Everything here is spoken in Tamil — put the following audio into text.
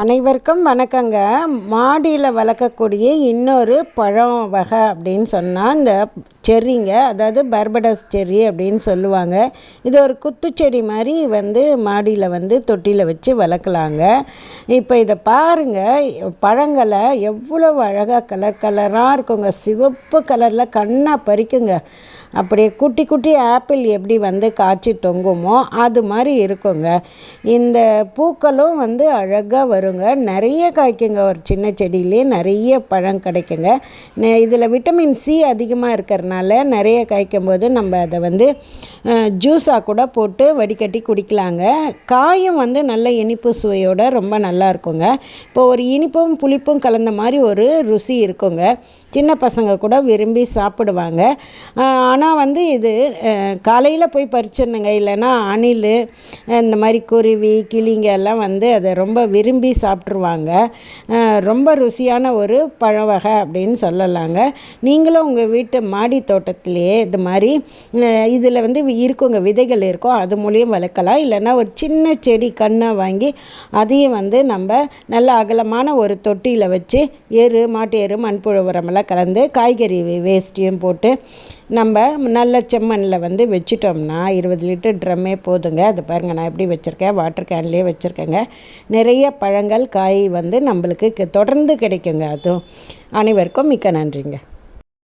அனைவருக்கும் வணக்கங்க. மாடியில் வளர்க்கக்கூடிய இன்னொரு பழம் வகை அப்படின்னு சொன்னால் இந்த செர்ரிங்க, அதாவது பர்படஸ் செர்ரி அப்படின்னு சொல்லுவாங்க. இது ஒரு குத்துச்செடி மாதிரி மாடியில் தொட்டியில் வச்சு வளர்க்கலாங்க. இப்போ இதை பாருங்கள், பழங்களை எவ்வளோ அழகாக கலர் கலராக இருக்குங்க. சிவப்பு கலரில் கண்ணை பறிக்குங்க. அப்படியே குட்டி குட்டி ஆப்பிள் எப்படி காய்ச்சி தொங்குமோ அது மாதிரி இருக்குங்க. இந்த பூக்களும் அழகாக வருங்க. நிறைய காய்க்குங்க. ஒரு சின்ன செடியிலே நிறைய பழம் கிடைக்குங்க. இதில் விட்டமின் சி அதிகமாக இருக்கிறனால நிறைய காய்க்கும் போது நம்ம அதை ஜூஸாக கூட போட்டு வடிகட்டி குடிக்கலாங்க. காயும் நல்ல இனிப்பு சுவையோடு ரொம்ப நல்லா இருக்குங்க. இப்போ ஒரு இனிப்பும் புளிப்பும் கலந்த மாதிரி ஒரு ருசி இருக்குங்க. சின்ன பசங்க கூட விரும்பி சாப்பிடுவாங்க. ஆனால் இது காலையில் போய் பறிச்சிடணுங்க. இல்லைன்னா அணில், இந்த மாதிரி குருவி, கிளிங்க எல்லாம் அதை ரொம்ப விரும்பி சாப்பிட்ருவாங்க. ரொம்ப ருசியான ஒரு பழ வகை அப்படின்னு சொல்லலாங்க. நீங்களும் உங்கள் வீட்டு மாடி தோட்டத்திலேயே இது மாதிரி இதில் இருக்குங்க, விதைகள் இருக்கும், அது மூலியம் வளர்க்கலாம். இல்லைன்னா ஒரு சின்ன செடி கண்ணை வாங்கி அதையும் நம்ம நல்ல அகலமான ஒரு தொட்டியில் வச்சு மாட்டு எரு, மண்புழு உரமெல்லாம் கலந்து காய்கறி வேஸ்ட்டையும் போட்டு நம்ம நல்ல செம்மண்ணில் வச்சிட்டோம்னா 20 லிட்டர் ட்ரம்மே போதுங்க. அதை பாருங்கள், நான் எப்படி வச்சுருக்கேன், வாட்டர் கேன்லேயே வச்சுருக்கேங்க. நிறைய பழங்கள், காய் நம்மளுக்கு தொடர்ந்து கிடைக்குங்க. அதுவும் அனைவருக்கும் மிக்க நன்றிங்க.